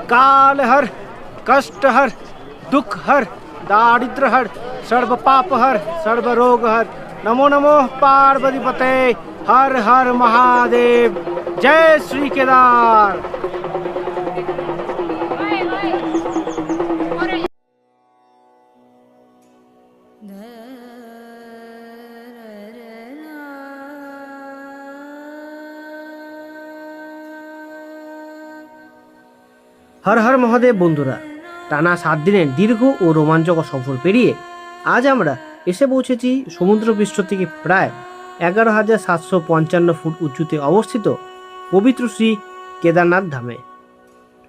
काल हर, कष्ट हर, दुख हर, दारिद्र हर, सर्व पाप हर, सर्व रोग हर। नमो नमो पार्वती पते, हर हर महादेव। जय श्री केदार। हर हर महादेव बंधुरा, टाना 7 दिनेर दीर्घ और रोमांचकर सफर पेरिये आज आमरा एसे पौঁছেছি समुद्रपृष्ठ থেকে প্রায় 11,755 ফুট উঁচুতে অবস্থিত পবিত্র শ্রী কেদারনাথ ধামে।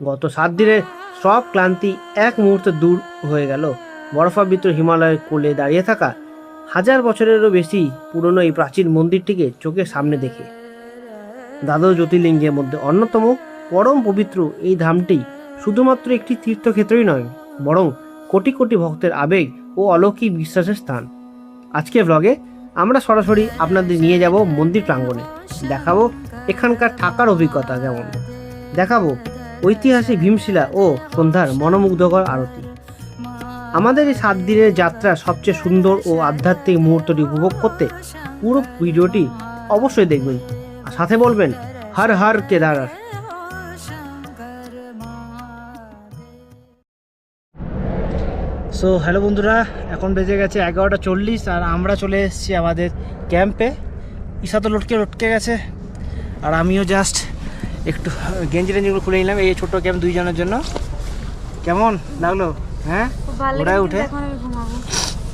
গত 7 দিনের সব ক্লান্তি এক মুহূর্তে দূর হয়ে গেল বরফাবৃত হিমালয়ের কোলে দাঁড়িয়ে থাকা হাজার বছরেরও বেশি পুরনো এই প্রাচীন মন্দিরটিকে চোখের সামনে দেখে। দ্বাদশ জ্যোতির্লিঙ্গের মধ্যে অন্যতম পরম পবিত্র এই ধামটি শুধুমাত্র একটি তীর্থক্ষেত্রই নয়, বরং কোটি কোটি ভক্তের আবেগ ও অলৌকিক বিশ্বাসের স্থান। আজকে ব্লগে আমরা সরাসরি আপনাদের নিয়ে যাব মন্দির প্রাঙ্গণে, দেখাবো এখানকার থাকার অভিজ্ঞতা কেমন, দেখাবো ঐতিহাসিক ভীমশিলা ও সন্ধ্যার মনোমুগ্ধকর আরতি। আমাদের এই 7 দিনের যাত্রার সবচেয়ে সুন্দর ও আধ্যাত্মিক মুহূর্তটি উপভোগ করতে পুরো ভিডিওটি অবশ্যই দেখবেন, আর সাথে বলবেন হর হর কেদার। সো হ্যালো বন্ধুরা, এখন বেজে গেছে 11:40 আর আমরা চলে এসেছি আমাদের ক্যাম্পে। ঈশা তো লটকে গেছে, আর আমিও জাস্ট একটু গেঞ্জি টেঞ্জিগুলো খুলে নিলাম। এই ছোট্ট ক্যাম্প 2 জনের জন্য। কেমন লাগলো? হ্যাঁ, ওটাই উঠে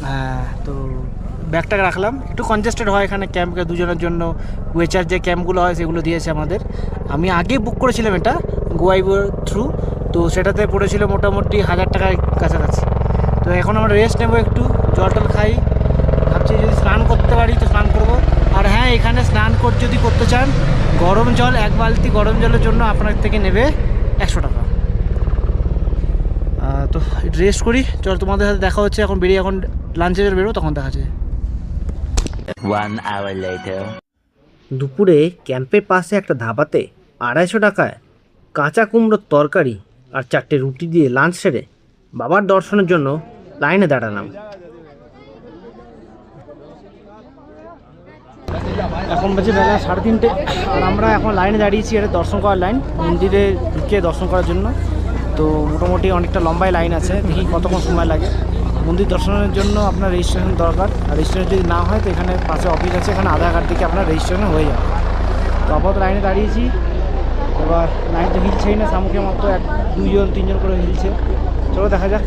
হ্যাঁ, তো ব্যাগটাকে রাখলাম। একটু কনজেস্টেড হয় এখানে ক্যাম্পে 2 জনের জন্য। ওয়েচার যে ক্যাম্পগুলো হয় সেগুলো দিয়েছে আমাদের। আমি আগে বুক করেছিলাম এটা গোয়াইবোর থ্রু, তো সেটাতে পড়েছিল মোটামুটি 1000 টাকার কাছাকাছি। তো এখন আমরা রেস্ট নেবো, একটু জল টল খাই, ভাবছি যদি স্নান করতে পারি তো স্নান করব। আর হ্যাঁ, এখানে স্নান যদি করতে চান গরম জল, 1 বালতি গরম জলের জন্য আপনার থেকে নেবে 100 টাকা। তো রেস্ট করি, চল তোমাদের সাথে দেখা হচ্ছে। এখন বেরিয়ে এখন লাঞ্চে বেরোবো, তখন দেখা যাচ্ছে। 1 hour later। দুপুরে ক্যাম্পের পাশে একটা ধাবাতে 250 টাকায় কাঁচা কুমড়োর তরকারি আর 4টে রুটি দিয়ে লাঞ্চ সেরে বাবার দর্শনের জন্য লাইনে দাঁড়ালাম। এখন বাজে বেলা 3:30, আর আমরা এখন লাইনে দাঁড়িয়েছি এটা দর্শন করার লাইন, মন্দিরে ঢুকে দর্শন করার জন্য। তো মোটামুটি অনেকটা লম্বাই লাইন আছে, দেখি কতক্ষণ সময় লাগে। মন্দির দর্শনের জন্য আপনার রেজিস্ট্রেশন দরকার, আর রেজিস্ট্রেশন যদি না হয় তো এখানে পাশে অফিস আছে, এখানে আধার কার্ড থেকে আপনার রেজিস্ট্রেশন হয়ে যাবে। তো আপাতত লাইনে দাঁড়িয়েছি, এবার লাইন তো হিলছেই না, সামুখের মতো 2 জন 3 জন করে হিলছে। চলো দেখা যাক।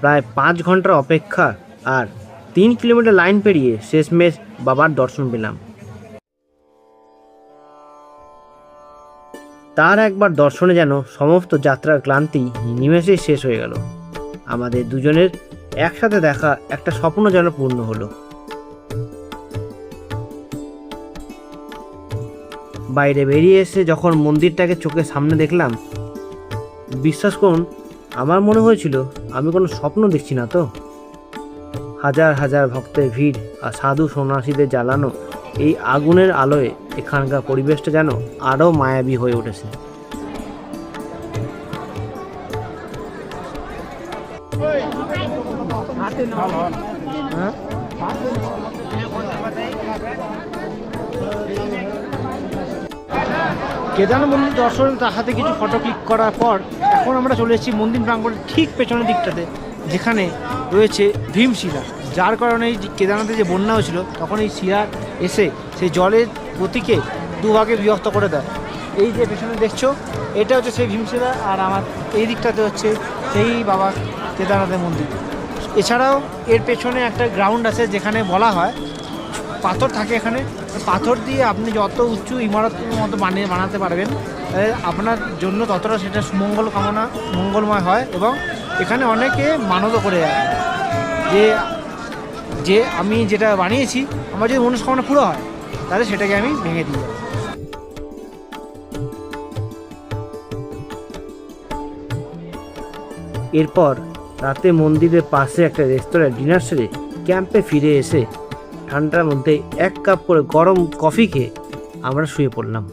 প্রায় 5 ঘন্টার অপেক্ষা আর 3 কিলোমিটার লাইন পেরিয়ে শেষমেশ বাবার দর্শন পেলাম। তার একবার দর্শনে যেন সমস্ত যাত্রার ক্লান্তি নিমেষেই শেষ হয়ে গেল। আমাদের দুজনের একসাথে দেখা একটা স্বপ্ন যেন পূর্ণ হলো। বাইরে বেরিয়ে এসে যখন মন্দিরটাকে চোখের সামনে দেখলাম, বিশ্বাস করুন আমার মনে হয়েছিল আমি কোনো স্বপ্ন দেখছি না। তো হাজার হাজার ভক্তের ভিড় আর সাধু সন্ন্যাসীদের জ্বালানো এই আগুনের আলোয় এখানকার পরিবেশটা যেন আরও মায়াবী হয়ে উঠেছে। কেদারনাথ মন্দির দর্শন তার সাথে কিছু ফটো ক্লিক করার পর এখন আমরা চলে এসেছি মন্দির প্রাঙ্গণের ঠিক পেছনের দিকটাতে, যেখানে রয়েছে ভীমশিলা, যার কারণে এই কেদারনাথে যে বন্যা হয়েছিল তখন এই শিলা এসে সেই জলের গতিকে 2 ভাগে বিভক্ত করে দেয়। এই যে পেছনে দেখছো এটা হচ্ছে সেই ভীমশিলা, আর আমার এই দিকটাতে হচ্ছে সেই বাবা কেদারনাথের মন্দির। এছাড়াও এর পেছনে একটা গ্রাউন্ড আছে যেখানে বলা হয় পাথর থাকে, এখানে পাথর দিয়ে আপনি যত উঁচু ইমারতের মতো বানাতে পারবেন আপনার জন্য ততটা সেটা মঙ্গলময় হয়। এবং এখানে অনেকে মানতও করে যায় যে আমি যেটা বানিয়েছি আমার যদি মনস্কামনা পুরো হয় তাহলে সেটাকে আমি ভেঙে দিই। এরপর রাতে মন্দিরের পাশে একটা রেস্তোরাঁয় ডিনার সেরে ক্যাম্পে ফিরে এসে ঠান্ডার মধ্যে 1 কাপ করে গরম কফি খেয়ে আমরা শুয়ে পড়লাম।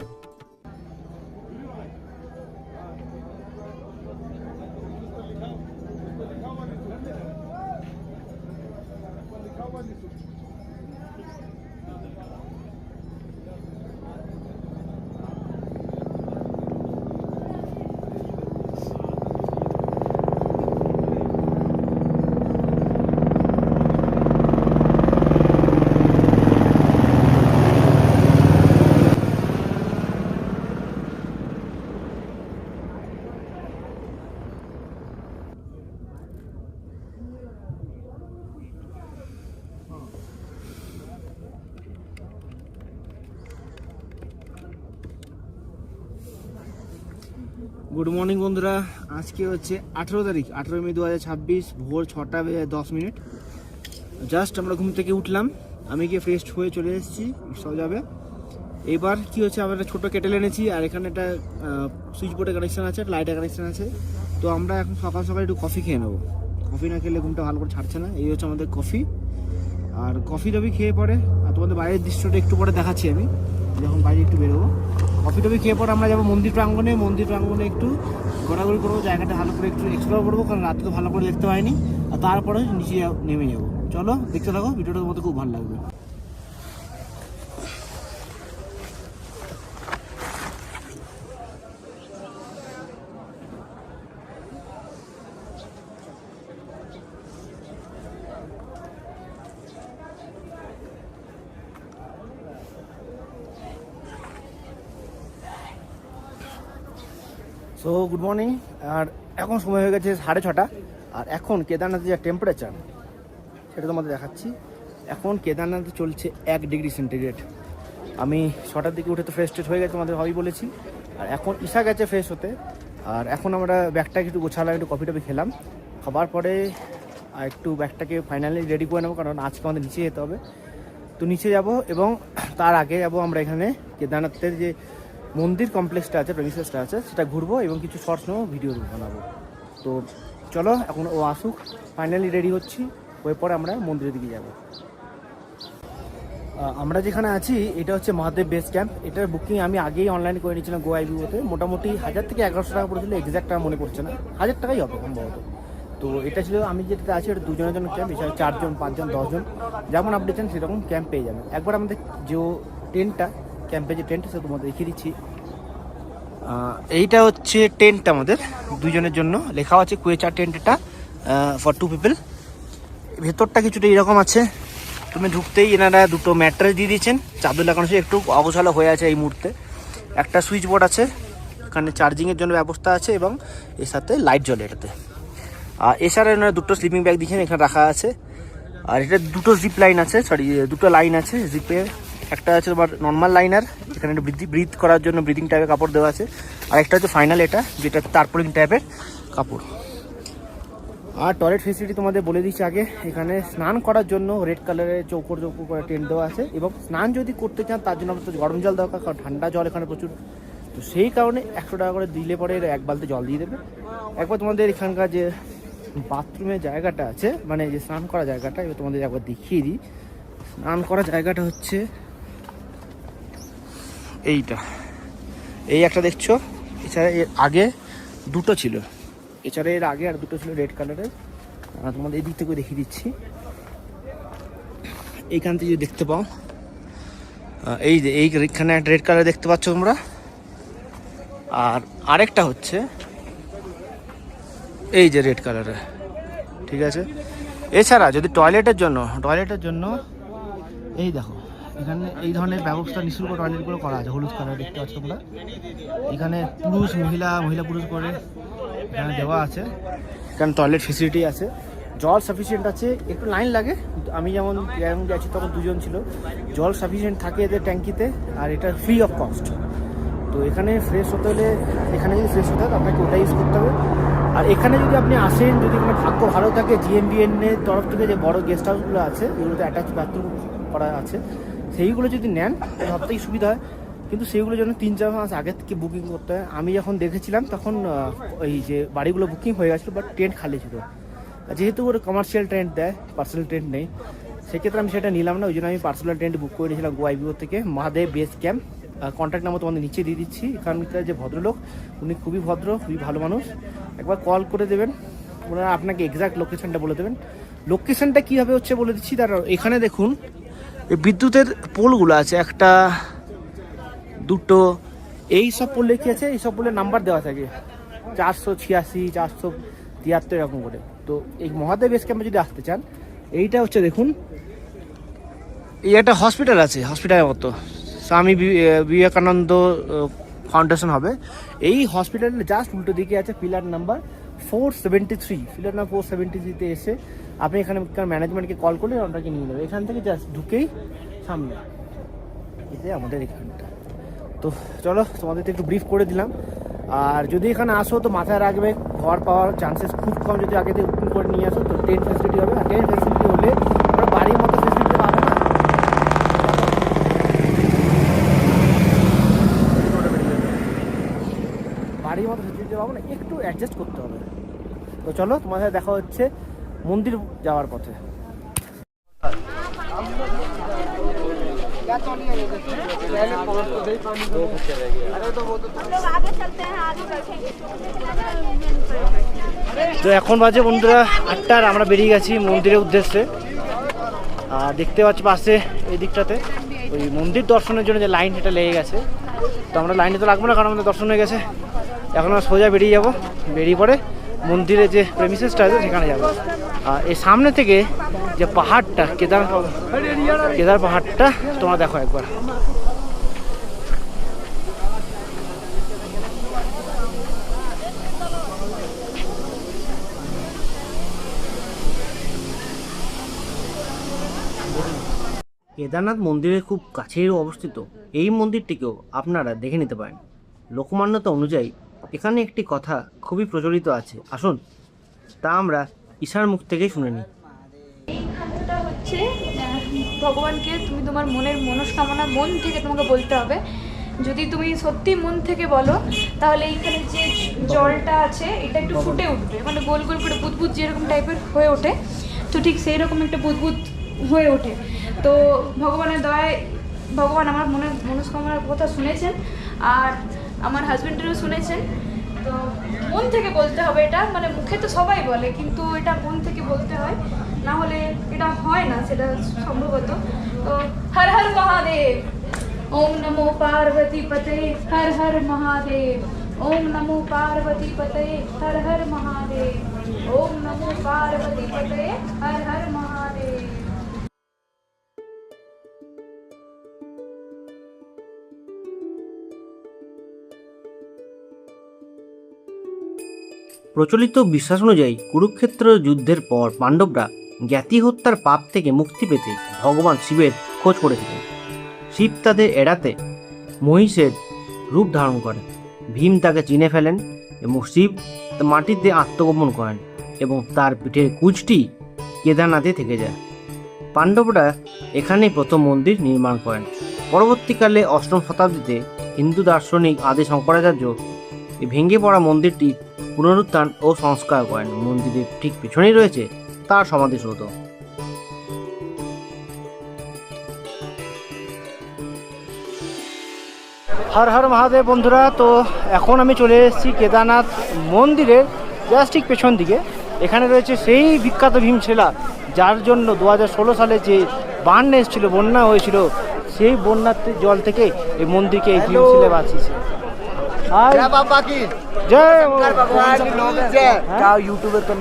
গুড মর্নিং বন্ধুরা, আজকে হচ্ছে 18 তারিখ, 18 মে 2026, ভোর 6টা বেজে 10 মিনিট। জাস্ট আমরা ঘুম থেকে উঠলাম, আমি গিয়ে ফ্রেশ হয়ে চলে এসেছি, সব যাবে। এবার কি হচ্ছে, আমরা একটা ছোটো কেটেল এনেছি আর এখানে একটা সুইচ বোর্ডের কানেকশান আছে, লাইটের কানেকশান আছে। তো আমরা এখন সকাল সকাল একটু কফি খেয়ে নেবো। কফি না খেলে ঘুমটা ভালো করে ছাড়ছে না। এই হচ্ছে আমাদের কফি। আর কফি টফি খেয়ে পরে আর তোমাদের বাইরের দৃশ্যটা একটু পরে দেখাচ্ছি আমি, যখন বাইরে একটু বেরোবো। কফি টফি খেয়ে পরে আমরা যাবো মন্দির প্রাঙ্গণে একটু ঘোরাঘুরি করবো, জায়গাটা ভালো করে একটু এক্সপ্লোর করবো, কারণ রাতে তো ভালো করে দেখতে পাইনি। আর তারপরে নিচে নেমে যাবো। চলো দেখতে থাকো, ভিডিওটা তোমাদের খুব ভালো লাগবে। So good morning. আর এখন সময় হয়ে গেছে 6:30। আর এখন কেদারনাথের যে টেম্পারেচার সেটা তোমাদের দেখাচ্ছি। এখন কেদারনাথে চলছে 1 ডিগ্রি সেন্টিগ্রেড। আমি 6টার দিকে উঠে তো ফ্রেশ ট্রেশ হয়ে গেছে, তোমাদের ভাবি বলেছি। আর এখন ঈশা গেছে ফ্রেশ হতে। আর এখন আমরা ব্যাগটাকে একটু গোছালাম, একটু কফি টফি খেলাম। খাবার পরে আর একটু ব্যাগটাকে ফাইনালি রেডি করে নেবো, কারণ আজকে আমাদের নিচে যেতে হবে। তো নিচে যাব এবং তার আগে যাবো আমরা এখানে কেদারনাথের যে মন্দির কমপ্লেক্সটা আছে, প্রেমিসেসটা আছে, সেটা ঘুরবো এবং কিছু শর্টস নেবো, ভিডিও বানাবো। তো চলো এখন ও আসুক, ফাইনালি রেডি হচ্ছি, হয়ে পরে আমরা মন্দিরের দিকে যাব। আমরা যেখানে আছি এটা হচ্ছে মহাদেব বেস ক্যাম্প। এটার বুকিং আমি আগেই অনলাইনে করে নিয়েছিলাম GoIBOতে। মোটামুটি 1000 থেকে 1100 টাকা পড়েছিল, এক্স্যাক্ট টাকা মনে পড়ছে না, 1000 টাকাই হবে সম্ভবত। তো এটা ছিল, আমি যেটা আছি এটা 2 জনের জন্য ক্যাম্প, এছাড়া 4 জন 5 জন 10 জন যেমন আপনি চান সেরকম ক্যাম্প পেয়ে যাবেন। একবার আমাদের যে টেন্টটা, ক্যাম্পে যে টেন্ট সেটা তোমাদের দেখিয়ে দিচ্ছি। এইটা হচ্ছে টেন্ট আমাদের 2 জনের জন্য, লেখা আছে কুয়েচার টেন্ট। এটা ফর 2 পিপল। ভেতরটা কিছুটা এরকম আছে। তুমি ঢুকতেই এনারা 2টো ম্যাট্রেস দিয়ে দিয়েছেন, চাদর লাগানো আছে, একটু অগোছালো হয়ে আছে এই মুহূর্তে। একটা সুইচ বোর্ড আছে, এখানে চার্জিংয়ের জন্য ব্যবস্থা আছে এবং এর সাথে লাইট জ্বলে এটাতে। আর এছাড়া এনারা 2টো স্লিপিং ব্যাগ দিয়েছেন, এখানে রাখা আছে। আর এটা 2টো জিপ লাইন আছে, 2টো লাইন আছে জিপে। একটা আছে তোমার নর্মাল লাইনার, এখানে একটু ব্রিথ করার জন্য ব্রিদিং টাইপের কাপড় দেওয়া আছে। আর একটা হচ্ছে ফাইনাল, এটা যেটা তারপলিং টাইপের কাপড়। আর টয়লেট ফেসিলিটি তোমাদের বলে দিচ্ছি আগে। এখানে স্নান করার জন্য রেড কালারের চৌকোর করে টেন্ট দেওয়া আছে, এবং স্নান যদি করতে চান তার জন্য তো গরম জল দরকার, কারণ ঠান্ডা জল এখানে প্রচুর। তো সেই কারণে 100 টাকা করে দিলে পরে 1 বালতি জল দিয়ে দেবে। একবার তোমাদের এখানকার যে বাথরুমের জায়গাটা আছে, মানে যে স্নান করা জায়গাটা, এবার তোমাদের একবার দেখিয়ে দিই। স্নান করা জায়গাটা হচ্ছে এইটা, এই একটা দেখছো। এছাড়া এর আগে 2টো ছিল, এছাড়া এর আগে আর 2টো ছিল রেড কালারের। তোমাদের এই দিক থেকে দেখিয়ে দিচ্ছি। এইখান থেকে দেখতে পাও, এই যে এইখানে একটা রেড কালার দেখতে পাচ্ছ তোমরা। আর আরেকটা হচ্ছে এই যে রেড কালারের, ঠিক আছে। এছাড়া যদি টয়লেটের জন্য এই দেখো, এখানে এই ধরনের ব্যবস্থা নিঃশুল্ক টয়লেটগুলো করা আছে, হলুদ কালার দেখতে পাচ্ছ তোমরা। এখানে পুরুষ মহিলা পুরুষ করে এখানে দেওয়া আছে। এখানে টয়লেট ফেসিলিটি আছে, জল সাফিসিয়েন্ট আছে। একটু লাইন লাগে, আমি যেমন গেছি তখন 2 জন ছিল। জল সাফিসিয়েন্ট থাকে এদের ট্যাঙ্কিতে, আর এটা ফ্রি অফ কস্ট। তো এখানে ফ্রেশ হতে হলে, এখানে যদি ফ্রেশ হতে হয় আপনাকে ওটা ইউজ করতে হবে। আর এখানে যদি আপনি আসেন, যদি আপনার ভাগ্য ভালো থাকে, GMBN এর তরফ থেকে যে বড় গেস্ট হাউসগুলো আছে, এগুলোতে অ্যাটাচ বাথরুম করা আছে, সেইগুলো যদি নেন সব থেকে সুবিধা হয়। কিন্তু সেগুলো জন্য 3-4 মাস আগে থেকে বুকিং করতে হয়। আমি যখন দেখেছিলাম তখন ওই যে বাড়িগুলো বুকিং হয়ে গেছিলো, বাট টেন্ট খালি ছিল। যেহেতু ওর কমার্শিয়াল টেন্ট দেয়, পার্সোনাল টেন্ট নেই, সেক্ষেত্রে আমি সেটা নিলাম না। ওই জন্য আমি পার্সোনাল টেন্ট বুক করে নিয়েছিলাম গোয়াইবিও থেকে, Mahadev base camp. Contact number তোমাদের নিচে দিয়ে দিচ্ছি। এখানকার যে ভদ্রলোক, উনি খুবই ভদ্র, খুবই ভালো মানুষ। একবার কল করে দেবেন, ওনারা আপনাকে এক্সাক্ট লোকেশনটা বলে দেবেন। লোকেশনটা কীভাবে হচ্ছে বলে দিচ্ছি। তার এখানে দেখুন এই বিদ্যুতের পোলগুলো আছে, 1, 2, এই সব পোল লেখা আছে। এই সব পোলের নাম্বার দেওয়া থাকে 486, 473 এরকম করে। তো এই মহাদেব বেস ক্যাম্পে যদি আসতে চান, এইটা হচ্ছে দেখুন, এই একটা হসপিটাল আছে, হসপিটালের মতো স্বামী বিবেকানন্দ ফাউন্ডেশন হবে। এই হসপিটালের জাস্ট উল্টো দিকে আছে পিলার নাম্বার 473। পিলার নাম্বার 473-তে এসে আপনি এখানে ম্যানেজমেন্টকে কল করলে ওনাকে নিয়ে নেবে। এখান থেকে জাস্ট ঢুকেই সামনে এতে আমাদের এখানটা। তো চলো, তোমাদের একটু ব্রিফ করে দিলাম। আর যদি এখানে আসো তো মাথায় রাখবে, ঘর পাওয়ার চান্সেস খুব কম। যদি আগে থেকে বুকিং করে নিয়ে আসো তো টেন্ট ফেসিলিটি হবে। আর টেন্ট ফেসিলিটি হলে ওরা বাড়ির মতো ফেসিলিটি পাবে না, বাড়ির মতো ফেসিলিটি পাবো না, একটু অ্যাডজাস্ট করতে হবে। তো চলো, তোমার সাথে দেখা হচ্ছে মন্দির যাওয়ার পথে। তো এখন বাজে বন্ধুরা 8টা, আমরা বেরিয়ে গেছি মন্দিরের উদ্দেশ্যে। আর দেখতে পাচ্ছি পাশে এই দিকটাতে ওই মন্দির দর্শনের জন্য যে লাইন, সেটা লেগে গেছে। তো আমরা লাইনে তো লাগবো না, কারণ আমাদের দর্শন হয়ে গেছে। এখন আমরা সোজা বেরিয়ে যাব, বেরিয়ে পরে মন্দিরে যে প্রেমিসেসটা আছে সেখানে যাবো। আর এই সামনে থেকে যে পাহাড়টা, কেদার পাহাড়টা তোমরা দেখো একবার। কেদারনাথ মন্দিরের খুব কাছেই অবস্থিত এই মন্দিরটিকেও আপনারা দেখে নিতে পারেন। লোকমান্যতা অনুযায়ী এখানে একটি কথা খুবই প্রচলিত আছে, আসুন তা আমরা ঈশার মুখ থেকেই শুনে নিই। এই খাতাটা হচ্ছে ভগবানকে তুমি তোমার মনের মনস্কামনা মন থেকে তোমাকে বলতে হবে। যদি তুমি সত্যি মন থেকে বলো, তাহলে এইখানে যে জলটা আছে এটা একটু ফুটে উঠবে, মানে গোল গোল করে বুদবুদ যেরকম টাইপের হয়ে ওঠে, তো ঠিক সেই রকম একটা বুদবুদ হয়ে ওঠে। তো ভগবানের দয়ায় ভগবান আমার মনের মনস্কামনার কথা শুনেছেন, আর আমার হাজব্যান্ডেরও শুনেছেন। তো মন থেকে বলতে হবে এটা, মানে মুখে তো সবাই বলে, কিন্তু এটা মন থেকে বলতে হয়, না হলে এটা হয় না সেটা সম্ভবত। তো হর হর মহাদেব, ওম নমো পার্বতী পতে, হর হর মহাদেব, ওম নমো পার্বতী পতে, হর হর মহাদেব, ওম নমো পার্বতী পতে, হর হর মহাদেব। প্রচলিত বিশ্বাস অনুযায়ী কুরুক্ষেত্র যুদ্ধের পর পাণ্ডবরা জ্ঞাতি হত্যার পাপ থেকে মুক্তি পেতে ভগবান শিবের খোঁজ করেছিলেন। শিব তাদের এড়াতে মহিষের রূপ ধারণ করেন। ভীম তাকে চিনে ফেলেন এবং শিব মাটিতে আত্মগোপন করেন এবং তার পিঠের কুঁজটি কেদারনাথে থেকে যায়। পাণ্ডবরা এখানেই প্রথম মন্দির নির্মাণ করেন। পরবর্তীকালে 8ম শতাব্দীতে হিন্দু দার্শনিক আদি শঙ্করাচার্য এই ভেঙে পড়া মন্দিরটি পুনরুত্থান ও সংস্কার করেন। মন্দিরের ঠিক পিছনেই রয়েছে তার সমাধিসৌধ। হর হর মহাদেব বন্ধুরা, তো এখন আমি চলে এসেছি কেদারনাথ মন্দিরের জাস্ট ঠিক পেছন দিকে। এখানে রয়েছে সেই বিখ্যাত ভীমশিলা, যার জন্য 2016 সালে যে বান এসেছিল, বন্যা হয়েছিল, সেই বন্যার জল থেকে এই মন্দিরকে এই ভীমশিলা বাঁচিয়েছে। यूट्यूबर तो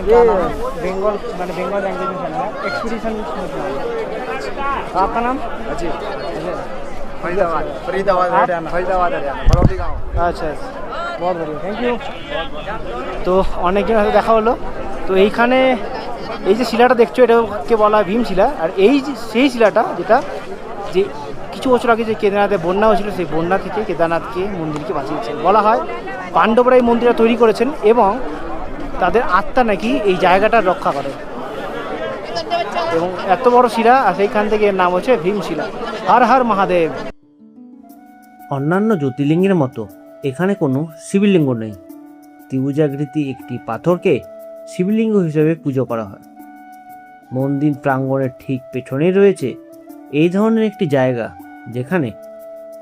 बेंगल मैंने बेंगल लैंग्वेज में चैनल है, एक्सपीडिशन। आपका नाम? अजय। फरीदाबाद फरीदाबाद আচ্ছা, बहुत बढ़िया, थैंक यू। তো অনেকদিন হয়তো দেখা হলো। তো এইখানে এই যে শিলাটা দেখছো, এটাকে বলা হয় ভীমশিলা। আর এই যে সেই শিলাটা, যেটা যে কিছু বছর আগে যে কেদারনাথে বন্যা হয়েছিল, সেই বন্যা থেকে কেদারনাথকে মন্দিরকে বাঁচিয়েছে। বলা হয় পাণ্ডবরা এই মন্দিরটা তৈরি করেছেন এবং তাদের আত্মা নাকি এই জায়গাটা রক্ষা করে। এবং এত বড় শিলা, আর সেইখান থেকে এর নাম হচ্ছে ভীমশিলা। হর হর মহাদেব। অন্যান্য জ্যোতির্লিঙ্গের মতো এখানে কোনো শিবলিঙ্গ নেই। ত্রিভুজাকৃতি একটি পাথরকে শিবলিঙ্গ হিসেবে পুজো করা হয়। মন্দির প্রাঙ্গণের ঠিক পেছনেই রয়েছে এই ধরনের একটি জায়গা, যেখানে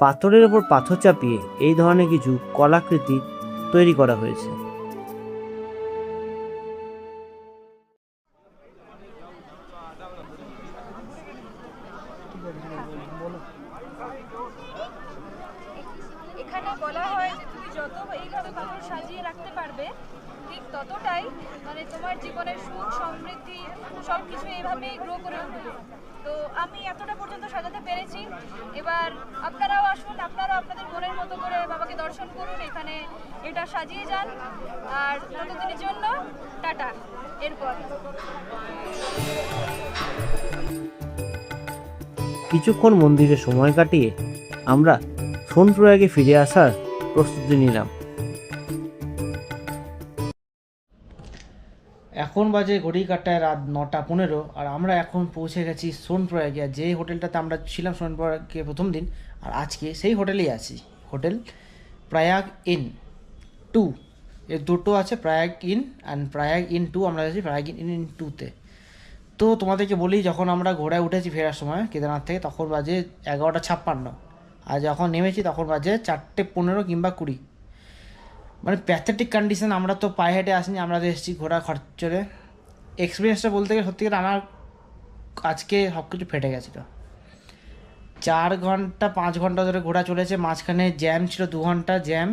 পাথরের ওপর পাথর চাপিয়ে এই ধরনের কিছু কলাকৃতি তৈরি করা হয়েছে। এখানে বলা হয় যে তুমি যত এইভাবে পাথর সাজিয়ে রাখতে পারবে ঠিক ততটাই মানে তোমার জীবনের সুখ সমৃদ্ধি সব কিছু এইভাবেই গ্রো করে উঠবে। তো আমি এতটা পর্যন্ত সাজাতে পেরেছি। এবার আপনারাও আসুন, আপনারাও আপনাদের মনের মতো করে বাবাকে দর্শন করুন, এখানে এটা সাজিয়ে যান। আর ততদিনের জন্য টাটা। এরপর কিছুক্ষণ মন্দিরে সময় কাটিয়ে আমরা সোনপ্রয়াগে ফিরে আসার প্রস্তুতি নিলাম। এখন বাজে ঘড়ি কাটায় রাত 9:15, আর আমরা এখন পৌঁছে গেছি সোনপ্রয়াগে। আর যে হোটেলটাতে আমরা ছিলাম সোনপ্রয়াগে প্রথম দিন, আর আজকে সেই হোটেলেই আছি। হোটেল প্রয়াগ ইন 2, এর দুটো আছে, Prayag in and Prayag in 2। আমরা আছি প্রয়াগ ইন 2তে। তো তোমাদেরকে বলি, যখন আমরা ঘোড়ায় উঠেছি ফেরার সময় কেদারনাথ থেকে, তখন বাজে 11:56, আর যখন নেমেছি তখন বাজে 4:15 কিংবা 20। মানে প্যাথেটিক কন্ডিশন। আমরা তো পায়ে হেঁটে আসিনি, আমরা তো এসেছি ঘোড়া খরচরে। এক্সপিরিয়েন্সটা বলতে গেলে সত্যি করে আমার আজকে সব কিছু ফেটে গেছিলো। 4 ঘন্টা 5 ঘন্টা ধরে ঘোড়া চলেছে, মাঝখানে জ্যাম ছিল 2 ঘন্টা জ্যাম।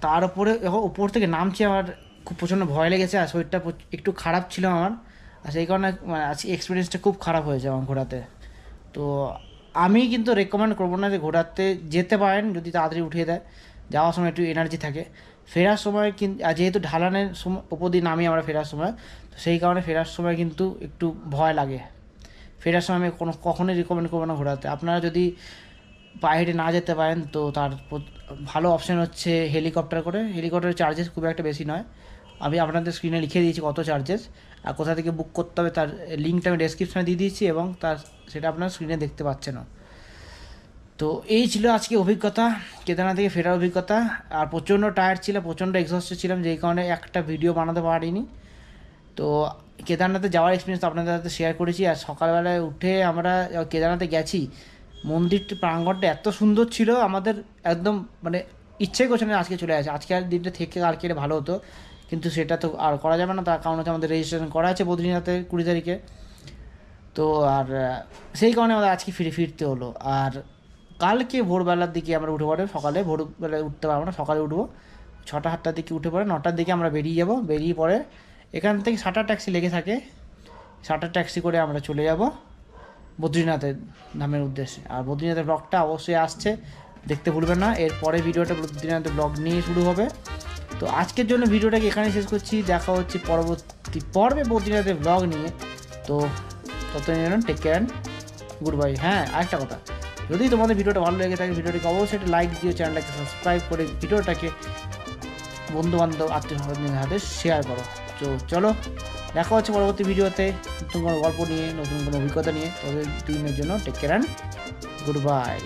তার উপরে যখন উপর থেকে নামছি আমার খুব প্রচণ্ড ভয় লেগেছে, আর শরীরটা একটু খারাপ ছিল আমার, আর সেই কারণে আজকে এক্সপিরিয়েন্সটা খুব খারাপ হয়েছে আমার ঘোড়াতে। তো আমি কিন্তু রেকমেন্ড করবো না যে ঘোড়াতে যেতে পারেন যদি তাড়াতাড়ি উঠিয়ে দেয়, যাওয়ার সময় একটু এনার্জি থাকে। ফেরার সময় কিন্তু যেহেতু ঢালানের সময় উপর দিয়ে নামি আমরা ফেরার সময়, তো সেই কারণে ফেরার সময় কিন্তু একটু ভয় লাগে। ফেরার সময় আমি কখনোই রিকমেন্ড করবো না ঘোরাতে। আপনারা যদি পায়ে হেঁটে না যেতে পারেন তো তার ভালো অপশান হচ্ছে হেলিকপ্টার করে। হেলিকপ্টারের চার্জেস খুব একটা বেশি নয়, আমি আপনাদের স্ক্রিনে লিখে দিয়েছি কত চার্জেস, আর কোথা থেকে বুক করতে হবে তার লিঙ্কটা আমি ডেসক্রিপশানে দিয়ে দিয়েছি, এবং সেটা আপনার স্ক্রিনে দেখতে পাচ্ছেন। তো এই ছিল আজকে অভিজ্ঞতা, কেদারনাথ থেকে ফেরার অভিজ্ঞতা। আর প্রচণ্ড টায়ার্ড ছিল, প্রচণ্ড এক্সস্টেড ছিলাম, যেই কারণে একটা ভিডিও বানাতে পারিনি। তো কেদারনাথে যাওয়ার এক্সপিরিয়েন্স আপনাদের সাথে শেয়ার করেছি। আর সকালবেলায় উঠে আমরা কেদারনাথে গেছি, মন্দিরটি প্রাঙ্গণটা এত সুন্দর ছিল, আমাদের একদম মানে ইচ্ছে করছে না আজকে চলে আসে। আজকে আর দিনটা থেকে কালকে ভালো হতো, কিন্তু সেটা তো আর করা যাবে না। তার কারণ হচ্ছে আমাদের রেজিস্ট্রেশন করা আছে বদ্রীনাথে 20 তারিখে। তো আর সেই কারণে আমাদের আজকে ফিরতে হলো। আর কালকে ভোরবেলার দিকে আমরা উঠে পড়ে, সকালে ভোরবেলায় উঠতে পারবো না, সকালে উঠবো 6টা-7টার দিকে উঠে পড়ে 9টার দিকে আমরা বেরিয়ে যাব। বেরিয়ে পরে এখান থেকে 7টা ট্যাক্সি লেগে থাকে, 7টা ট্যাক্সি করে আমরা চলে যাব বদ্রীনাথের ধামের উদ্দেশ্যে। আর বদ্রীনাথের ব্লগটা অবশ্যই আসছে, দেখতে ভুলবেন না। এরপরে ভিডিওটা বদ্রীনাথের ব্লগ নিয়ে শুরু হবে। তো আজকের জন্য ভিডিওটাকে এখানে শেষ করছি, দেখা হচ্ছে পরবর্তী পর্বে বদ্রীনাথের ব্লগ নিয়ে। তো ততদিন টেক কেয়ার, গুড বাই। হ্যাঁ, আরেকটা কথা, যদি তোমাদের ভিডিওটা ভালো লেগে থাকে ভিডিওটিকে অবশ্যই একটা লাইক দিও, চ্যানেলটাকে সাবস্ক্রাইব করে ভিডিওটাকে বন্ধুবান্ধব আত্মীয়স্বজনদের হাতে শেয়ার করো। তো চলো, দেখা হচ্ছে পরবর্তী ভিডিওতে নতুন কোনো গল্প নিয়ে, নতুন কোনো অভিজ্ঞতা নিয়ে। তবে দিনের জন্য টেক কেয়ার, গুড বাই।